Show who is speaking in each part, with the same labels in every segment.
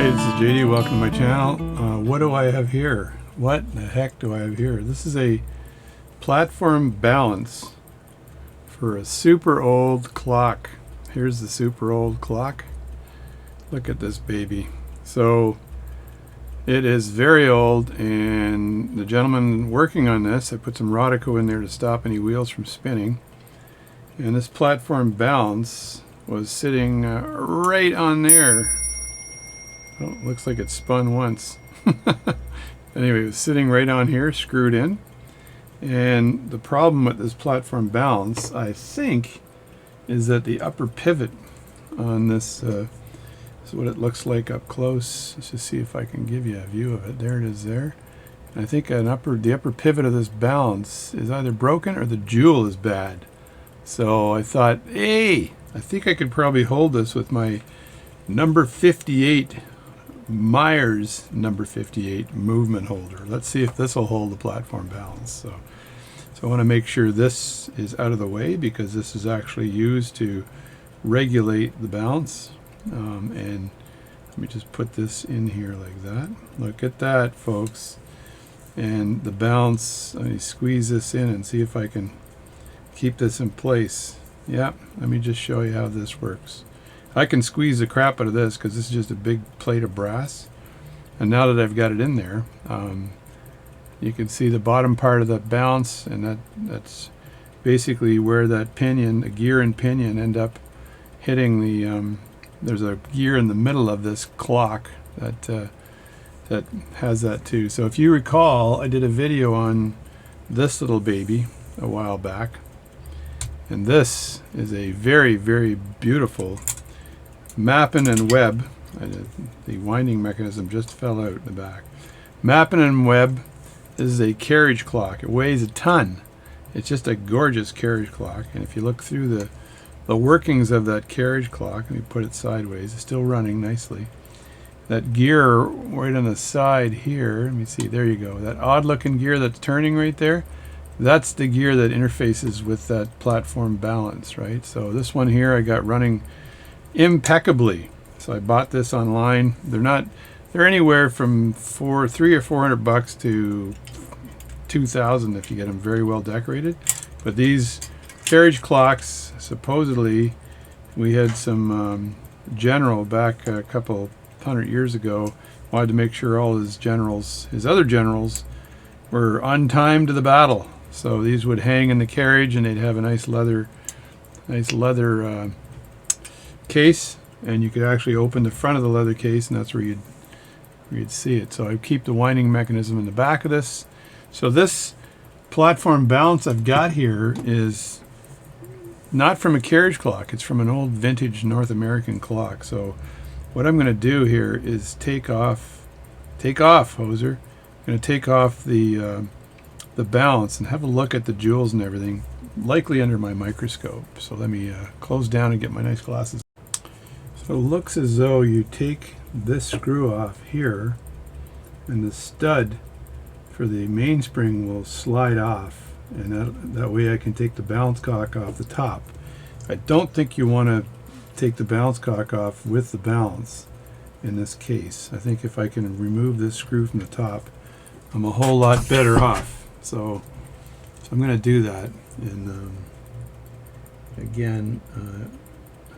Speaker 1: Hey, this is JD. Welcome to my channel. What do I have here? What the heck do I have here? This is a platform balance for a super old clock. Here's the super old clock. Look at this baby. So it is very old, and the gentleman working on this, I put some Rodico in there to stop any wheels from spinning. And this platform balance was sitting right on there. Oh, looks like it spun once. Anyway, it was sitting right on here, screwed in. And the problem with this platform balance, I think, is that the upper pivot on this is what it looks like up close. Let's just see if I can give you a view of it. There it is there. And I think the upper pivot of this balance is either broken or the jewel is bad. So I thought, hey, I think I could probably hold this with my number 58 Myers number 58 movement holder. Let's see if this will hold the platform balance. So I want to make sure this is out of the way, because this is actually used to regulate the balance. And let me just put this in here like that. Look at that, folks. And the balance, let me squeeze this in and see if I can keep this in place. Yeah, let me just show you how this works. I can squeeze the crap out of this because this is just a big plate of brass. And now that I've got it in there, you can see the bottom part of the balance, and that's basically where that pinion, the gear and pinion, end up hitting the. There's a gear in the middle of this clock that has that too. So if you recall, I did a video on this little baby a while back, and this is a very, very beautiful Mappin and Webb. The winding mechanism just fell out in the back. Mappin and Webb. This is a Carriage clock. It weighs a ton. It's just a gorgeous Carriage clock. And if you look through the workings of that Carriage clock, let me put it sideways. It's still running nicely. That gear right on the side here. Let me see. There you go. That odd-looking gear that's turning right there. That's the gear that interfaces with that platform balance, right? So this one here I got running impeccably. So I bought this online. They're anywhere from $300 or $400 to $2,000 if you get them very well decorated. But these Carriage clocks, supposedly, we had some general back a couple hundred years ago wanted to make sure all his other generals, were on time to the battle. So these would hang in the carriage, and they'd have a nice leather case, and you could actually open the front of the leather case, and that's where you'd see it. So I keep the winding mechanism in the back of this. So this platform balance I've got here is not from a Carriage clock. It's from an old vintage North American clock. So what I'm going to do here is take off, hoser. I'm going to take off the balance and have a look at the jewels and everything, likely under my microscope. So let me close down and get my nice glasses. So it looks as though you take this screw off here, and the stud for the mainspring will slide off, and that way I can take the balance cock off the top. I don't think you want to take the balance cock off with the balance in this case. I think if I can remove this screw from the top, I'm a whole lot better off. So I'm going to do that. And again,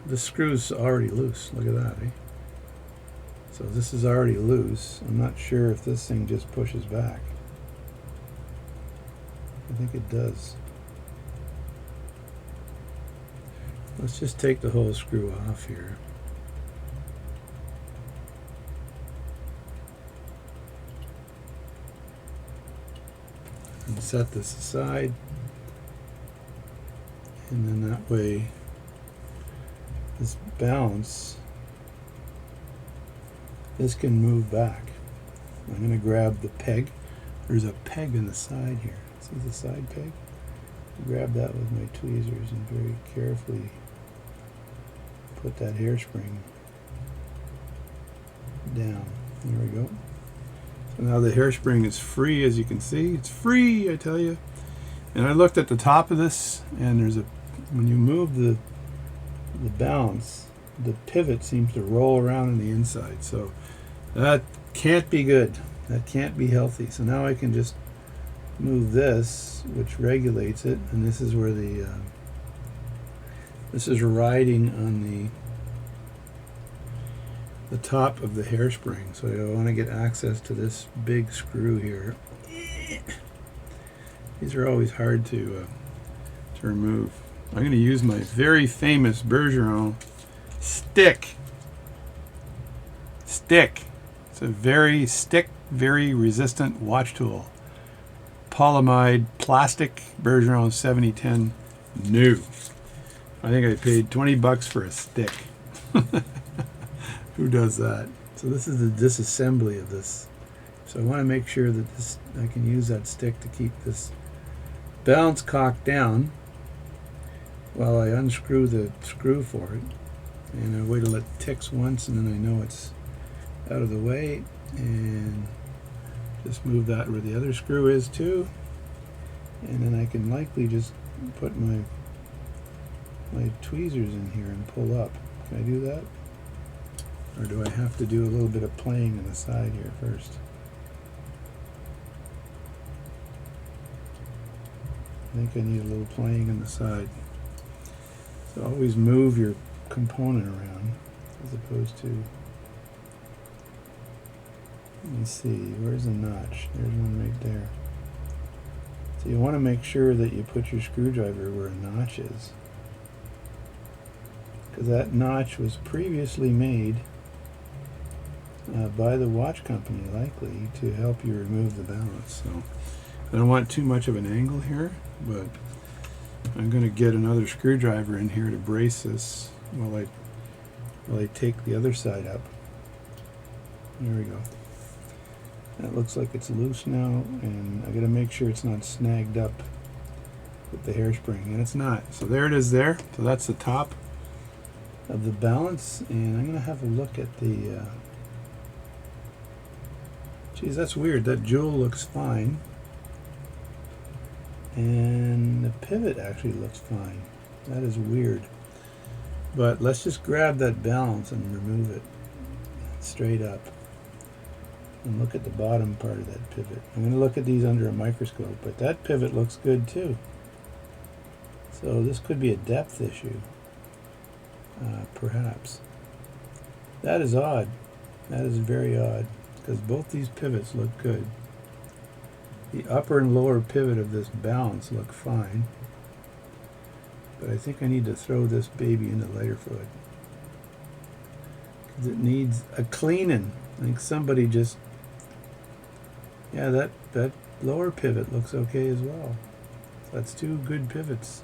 Speaker 1: the screw's already loose. Look at that, eh? So this is already loose. I'm not sure if this thing just pushes back. I think it does. Let's just take the whole screw off here. And set this aside. And then that way, this balance, this can move back. I'm going to grab the peg. There's a peg in the side here. See the side peg? Grab that with my tweezers and very carefully put that hairspring down. There we go. So now the hairspring is free, as you can see. It's free, I tell you. And I looked at the top of this, and when you move the balance, the pivot seems to roll around on the inside. So That can't be good. That can't be healthy. So now I can just move this, which regulates it, and this is where the this is riding on the top of the hairspring. So I want to get access to this big screw here. These are always hard to remove. I'm going to use my very famous Bergeron stick. It's a very very resistant watch tool. Polyamide plastic Bergeron 7010 new. I think I paid 20 bucks for a stick. Who does that? So this is the disassembly of this. So I want to make sure that I can use that stick to keep this balance cock down while I unscrew the screw for it. And I wait till it ticks once, and then I know it's out of the way, and just move that where the other screw is too, and then I can likely just put my tweezers in here and pull up. Can I do that? Or do I have to do a little bit of playing on the side here first? I think I need a little playing on the side. So always move your component around as opposed to, let me see, where's the notch? There's one right there. So you want to make sure that you put your screwdriver where a notch is, because that notch was previously made by the watch company, likely, to help you remove the balance. So I don't want too much of an angle here, but I'm going to get another screwdriver in here to brace this while I take the other side up. There we go. That looks like it's loose now, and I got to make sure it's not snagged up with the hairspring, and it's not. So there it is there. So that's the top of the balance, and I'm going to have a look at the geez, that's weird. That jewel looks fine, and the pivot actually looks fine. That is weird. But let's just grab that balance and remove it straight up and look at the bottom part of that pivot. I'm going to look at these under a microscope, but that pivot looks good too. So this could be a depth issue, perhaps. That is odd. That is very odd, because both these pivots look good. The upper and lower pivot of this balance look fine, but I think I need to throw this baby into lighter fluid, because it needs a cleaning. I think somebody just, yeah, that lower pivot looks okay as well. So that's two good pivots,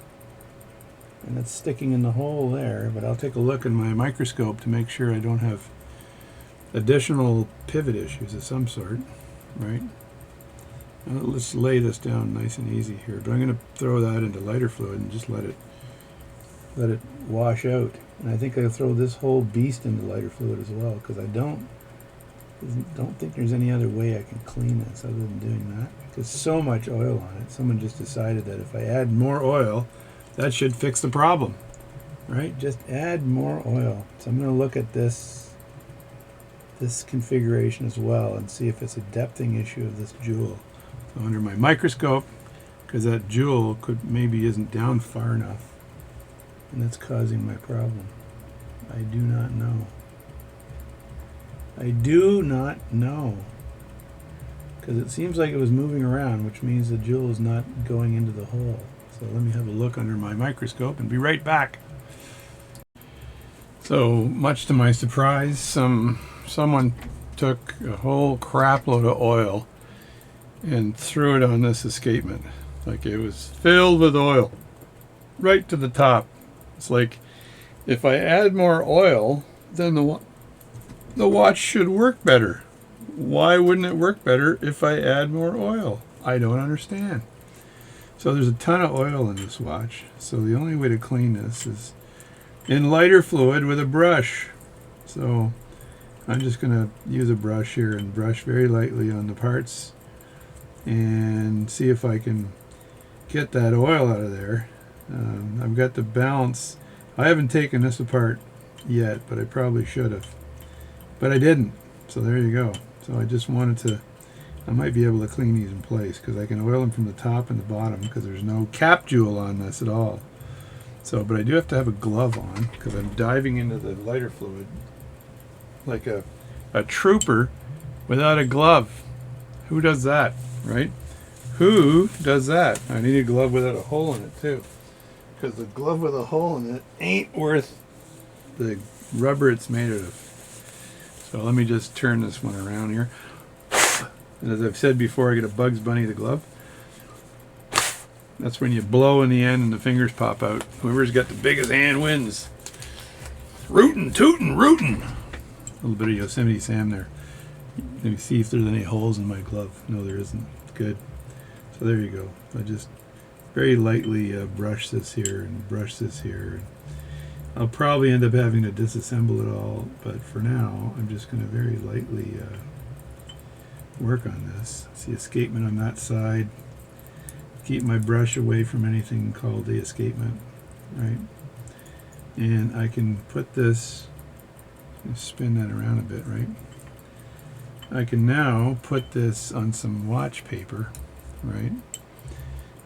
Speaker 1: and it's sticking in the hole there, but I'll take a look in my microscope to make sure I don't have additional pivot issues of some sort, right? Now let's lay this down nice and easy here, but I'm going to throw that into lighter fluid and just let it wash out. And I think I'll throw this whole beast into lighter fluid as well, because I don't think there's any other way I can clean this other than doing that. There's so much oil on it. Someone just decided that if I add more oil, that should fix the problem, right? Just add more oil. So I'm going to look at this configuration as well and see if it's a depthing issue of this jewel. So under my microscope, because that jewel maybe isn't down far enough, and that's causing my problem. I do not know. I do not know, because it seems like it was moving around, which means the jewel is not going into the hole. So let me have a look under my microscope and be right back. So much to my surprise, someone took a whole crap load of oil and threw it on this escapement. Like it was filled with oil right to the top. It's like, if I add more oil, then the watch should work better. Why wouldn't it work better if I add more oil? I don't understand. So there's a ton of oil in this watch. So the only way to clean this is in lighter fluid with a brush. So I'm just going to use a brush here and brush very lightly on the parts and see if I can get that oil out of there. I've got the balance. I haven't taken this apart yet, but I probably should have. But I didn't. So there you go. So I just wanted to, I might be able to clean these in place because I can oil them from the top and the bottom because there's no cap jewel on this at all. So, but I do have to have a glove on because I'm diving into the lighter fluid like a trooper without a glove. Who does that, right? Who does that? I need a glove without a hole in it too, because the glove with a hole in it ain't worth the rubber it's made out of. So let me just turn this one around here. And as I've said before, I get a Bugs Bunny the glove. That's when you blow in the end and the fingers pop out. Whoever's got the biggest hand wins. Rootin', tootin', rootin'. A little bit of Yosemite Sam there. Let me see if there's any holes in my glove. No, there isn't. Good. So there you go. I just very lightly brush this here and brush this here. I'll probably end up having to disassemble it all, but for now, I'm just going to very lightly work on this. See escapement on that side. Keep my brush away from anything called the escapement, right? And I can put this, spin that around a bit, right? I can now put this on some watch paper, right?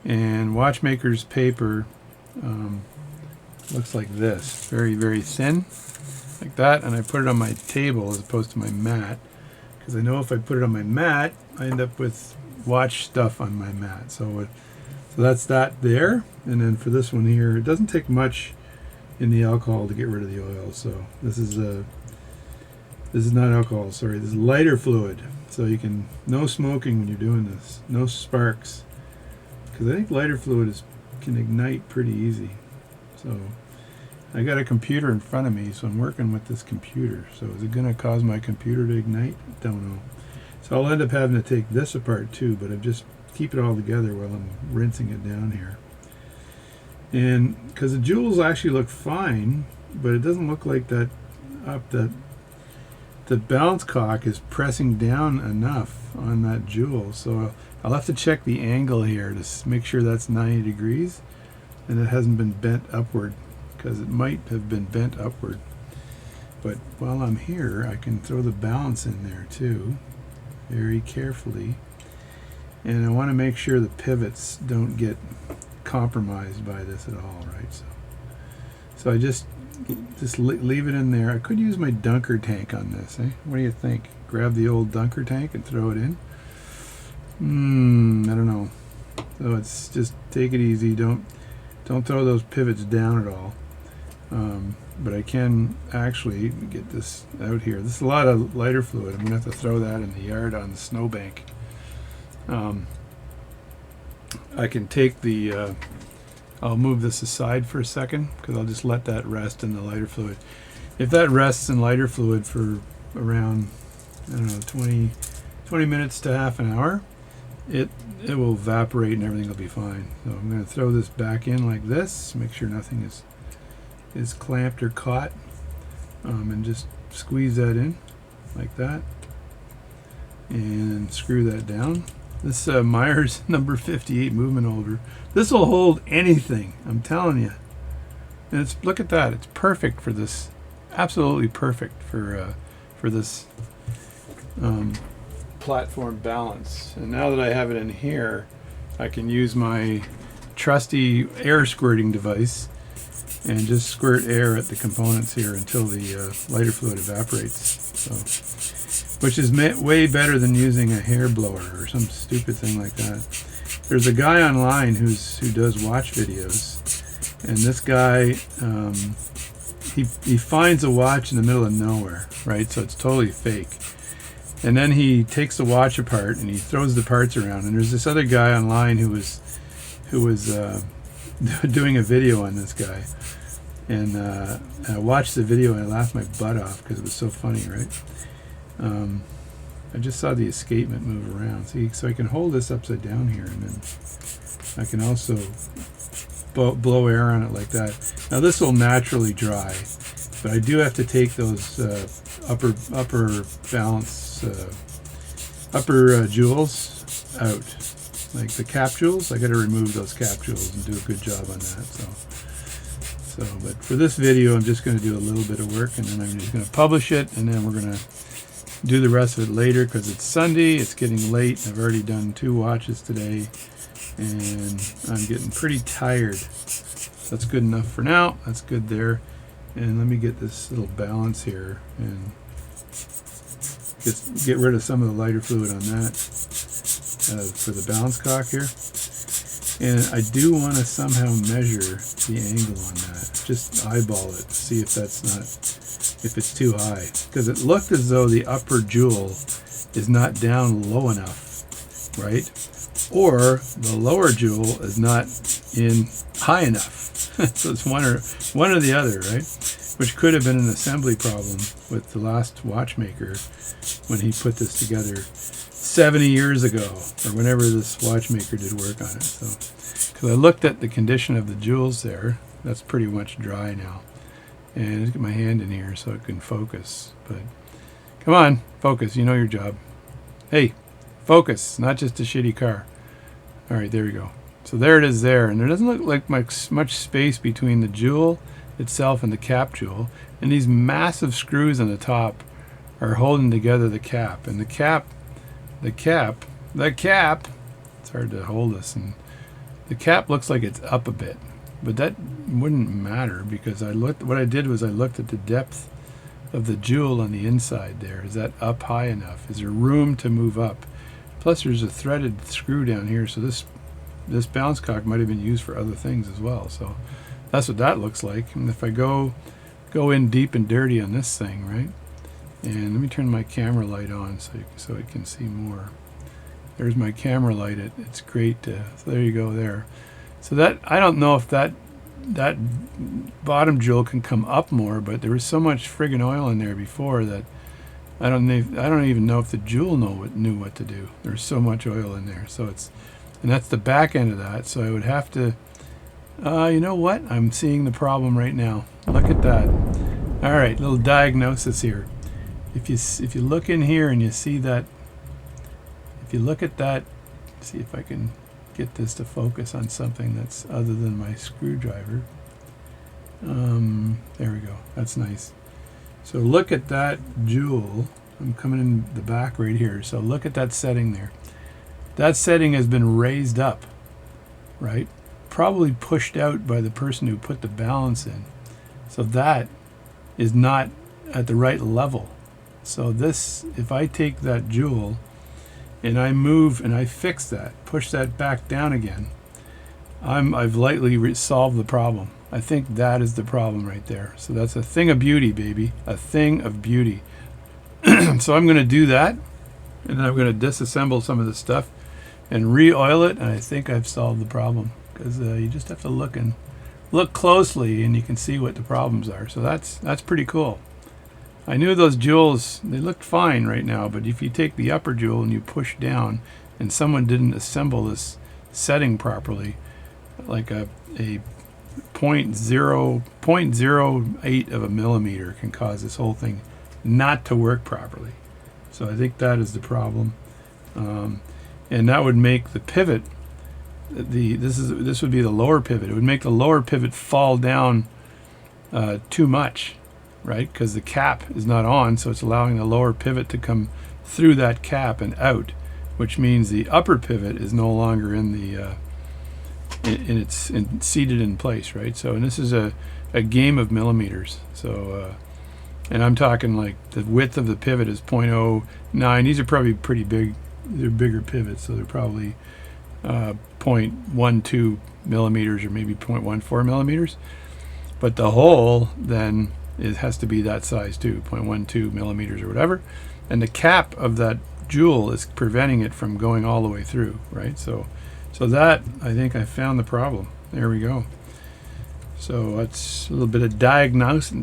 Speaker 1: And watchmaker's paper looks like this, very, very thin, like that. And I put it on my table as opposed to my mat, because I know if I put it on my mat, I end up with watch stuff on my mat. So that's that there. And then for this one here, it doesn't take much in the alcohol to get rid of the oil. So this is not alcohol, sorry, this is lighter fluid. So you can, no smoking when you're doing this, no sparks, because I think lighter fluid can ignite pretty easy. So I got a computer in front of me, so I'm working with this computer. So is it going to cause my computer to ignite? Don't know. So I'll end up having to take this apart too, but I just keep it all together while I'm rinsing it down here. And because the jewels actually look fine, but it doesn't look like that the balance cock is pressing down enough on that jewel. So I'll have to check the angle here to make sure that's 90 degrees and it hasn't been bent upward, because it might have been bent upward. But while I'm here, I can throw the balance in there too, very carefully. And I want to make sure the pivots don't get compromised by this at all, right? So I just leave it in there. I could use my dunker tank on this, eh? What do you think? Grab the old dunker tank and throw it in? I don't know. So it's just take it easy. Don't throw those pivots down at all. But I can actually get this out here. This is a lot of lighter fluid. I'm gonna have to throw that in the yard on the snowbank. I can take the I'll move this aside for a second, because I'll just let that rest in the lighter fluid. If that rests in lighter fluid for around, I don't know, 20 minutes to half an hour, it will evaporate and everything will be fine. So I'm going to throw this back in like this, make sure nothing is clamped or caught, and just squeeze that in like that, and screw that down. This Myers number 58 movement holder, this will hold anything, I'm telling you. And it's, look at that, it's perfect for this, absolutely perfect for this platform balance. And now that I have it in here, I can use my trusty air squirting device and just squirt air at the components here until the lighter fluid evaporates. So, which is way better than using a hair blower or some stupid thing like that. There's a guy online who does watch videos, and this guy he finds a watch in the middle of nowhere, right? So it's totally fake. And then he takes the watch apart and he throws the parts around. And there's this other guy online who was doing a video on this guy, and I watched the video and I laughed my butt off because it was so funny, right? I just saw the escapement move around. See, so I can hold this upside down here, and then I can also blow air on it like that. Now this will naturally dry, but I do have to take those upper balance upper jewels out, like the cap jewels. I got to remove those cap jewels and do a good job on that. But for this video, I'm just going to do a little bit of work, and then I'm just going to publish it, and then we're going to do the rest of it later because it's Sunday. It's getting late. I've already done 2 watches today, and I'm getting pretty tired. That's good enough for now. That's good there. And let me get this little balance here and get rid of some of the lighter fluid on that for the balance cock here. And I do want to somehow measure the angle on that. Just eyeball it, see if that's not, if it's too high. Because it looked as though the upper jewel is not down low enough, right? Or the lower jewel is not in high enough. So it's one or the other, right? Which could have been an assembly problem with the last watchmaker when he put this together 70 years ago, or whenever this watchmaker did work on it. So, because I looked at the condition of the jewels there, that's pretty much dry now. And let's get my hand in here so it can focus. But come on, focus. You know your job. Hey, focus, not just a shitty car. All right, there we go. So there it is there, and there doesn't look like much space between the jewel itself and the cap jewel, and these massive screws on the top are holding together the cap. And the cap, it's hard to hold this, and the cap looks like it's up a bit, but that wouldn't matter because what I did was I looked at the depth of the jewel on the inside there. Is that up high enough? Is there room to move up? Plus there's a threaded screw down here, so this balance cock might have been used for other things as well. So that's what that looks like. And if I go in deep and dirty on this thing, right? And let me turn my camera light on so I can see more. There's my camera light. It's great. So there you go there. So that, I don't know if that bottom jewel can come up more, but there was so much friggin' oil in there before that I don't even know if the jewel knew what to do. There's so much oil in there. So and that's the back end of that. So I would have to, you know what? I'm seeing the problem right now. Look at that. All right, little diagnosis here. If you look in here and you see that, if you look at that, see if I can get this to focus on something that's other than my screwdriver. There we go. That's nice. So look at that jewel. I'm coming in the back right here. So look at that setting there. That setting has been raised up, right? Probably pushed out by the person who put the balance in. So that is not at the right level. So this, if I take that jewel and I move and I fix that, push that back down again, I've lightly solved the problem. I think that is the problem right there. So that's a thing of beauty, baby. A thing of beauty. So I'm going to do that, and then I'm going to disassemble some of the stuff and re-oil it, and I think I've solved the problem. Because you just have to look closely, and you can see what the problems are. So that's pretty cool. I knew those jewels, they looked fine right now, but if you take the upper jewel and you push down, and someone didn't assemble this setting properly, like a 0.08 of a millimeter can cause this whole thing not to work properly. So I think that is the problem, and that would make the pivot. This would be the lower pivot. It would make the lower pivot fall down too much, right? Because the cap is not on, so it's allowing the lower pivot to come through that cap and out, which means the upper pivot is no longer in the seated in place, right? So, and this is a game of millimeters. So, and I'm talking like the width of the pivot is 0.09. These are probably pretty big. They're bigger pivots, so they're probably 0.12 millimeters or maybe 0.14 millimeters. But the hole then has to be that size too, 0.12 millimeters or whatever. And the cap of that jewel is preventing it from going all the way through, right? So that, I think I found the problem. There we go. So it's a little bit of diagnosis,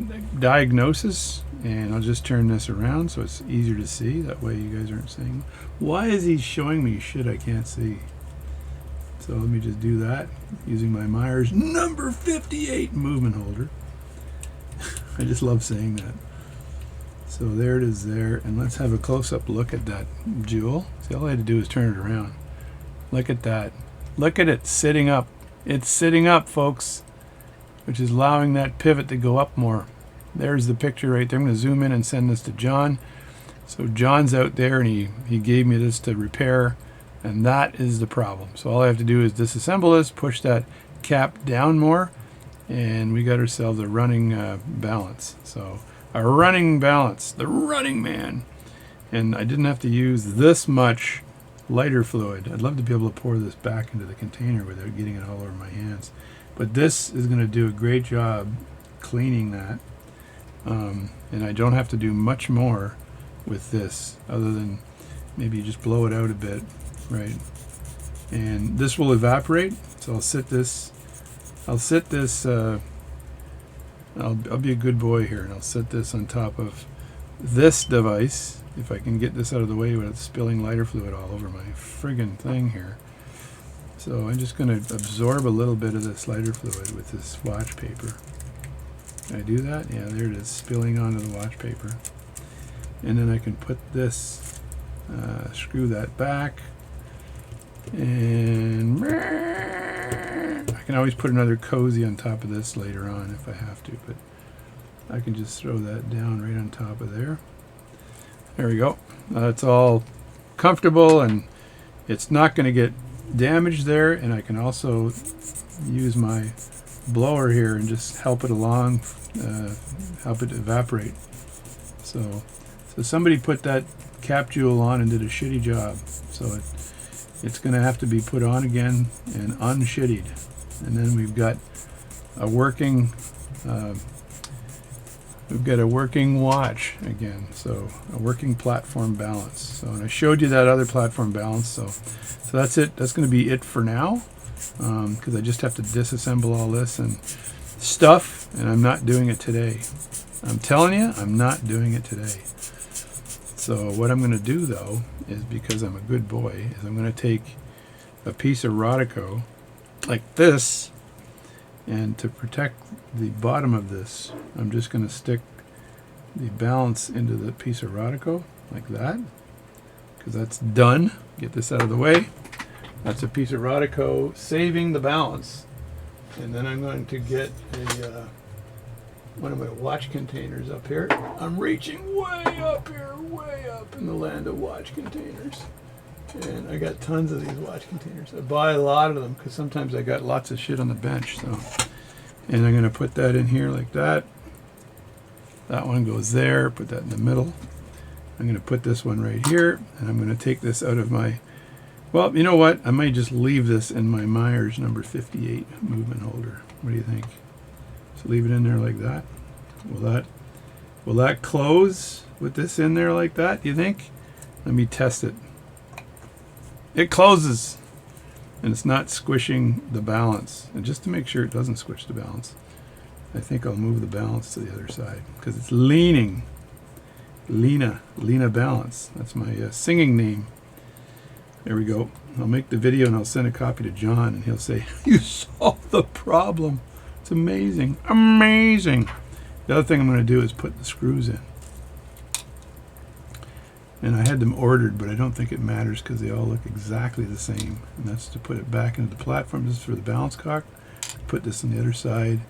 Speaker 1: and I'll just turn this around so it's easier to see. That way you guys aren't saying, why is he showing me shit I can't see? So let me just do that using my Myers number 58 movement holder. I just love saying that. So there it is there, and let's have a close-up look at that jewel. See, all I had to do is turn it around. Look at that. Look at it sitting up. It's sitting up, folks, which is allowing that pivot to go up more. There's the picture right there. I'm going to zoom in and send this to John. So John's out there, and he gave me this to repair, and that is the problem. So all I have to do is disassemble this, push that cap down more, and we got ourselves a running balance. So a running balance, the running man. And I didn't have to use this much lighter fluid. I'd love to be able to pour this back into the container without getting it all over my hands. But this is going to do a great job cleaning that. And I don't have to do much more with this other than maybe just blow it out a bit, right? And this will evaporate. So I'll sit this, I'll be a good boy here, and I'll set this on top of this device, if I can get this out of the way without spilling lighter fluid all over my friggin' thing here. So I'm just going to absorb a little bit of this lighter fluid with this watch paper. Can I do that? Yeah, there it is, spilling onto the watch paper. And then I can put this, screw that back, and I can always put another cozy on top of this later on if I have to, but I can just throw that down right on top of there. There we go. It's all comfortable, and it's not going to get damaged there, and I can also use my blower here and just help it along, help it evaporate. So somebody put that cap jewel on and did a shitty job. So it's going to have to be put on again and unshittied. And then we've got a working watch again, so a working platform balance. So, and I showed you that other platform balance. So that's it. That's going to be it for now, because I just have to disassemble all this and stuff, and I'm not doing it today. I'm telling you, I'm not doing it today. So what I'm going to do, though, is, because I'm a good boy, is I'm going to take a piece of Rodico like this, and to protect the bottom of this, I'm just going to stick the balance into the piece of Rodico like that, because that's done. Get this out of the way. That's a piece of Rodico saving the balance. And then I'm going to get one of my watch containers up here. I'm reaching way up here, way up in the land of watch containers. And I got tons of these watch containers. I buy a lot of them because sometimes I got lots of shit on the bench. So, and I'm going to put that in here like that. That one goes there. Put that in the middle. I'm going to put this one right here, and I'm going to take this out of my, well, you know what? I might just leave this in my Myers number 58 movement holder. What do you think? Just leave it in there like that. Will that close with this in there like that, do you think? Let me test it. It closes, and it's not squishing the balance. And just to make sure it doesn't squish the balance, I think I'll move the balance to the other side, because it's leaning. Lena Balance. That's my singing name. There we go. I'll make the video and I'll send a copy to John, and he'll say, you solved the problem. It's amazing. Amazing. The other thing I'm going to do is put the screws in. And I had them ordered, but I don't think it matters because they all look exactly the same. And that's to put it back into the platform. This is for the balance cock. Put this on the other side,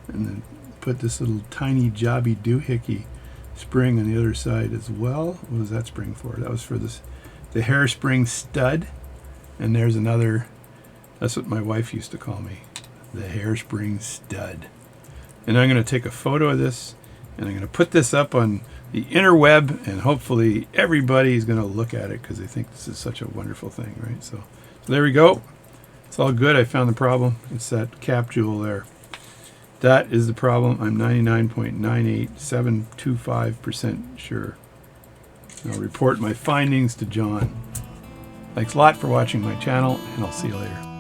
Speaker 1: and then put this little tiny jobby doohickey spring on the other side as well. What was that spring for? That was for the hairspring stud. And there's another, that's what my wife used to call me, the hairspring stud. And I'm going to take a photo of this, and I'm going to put this up on the interweb, and hopefully everybody's going to look at it because they think this is such a wonderful thing, right? So there we go. It's all good. I found the problem. It's that cap jewel there. That is the problem. I'm 99.98725% sure. I'll report my findings to John. Thanks a lot for watching my channel, and I'll see you later.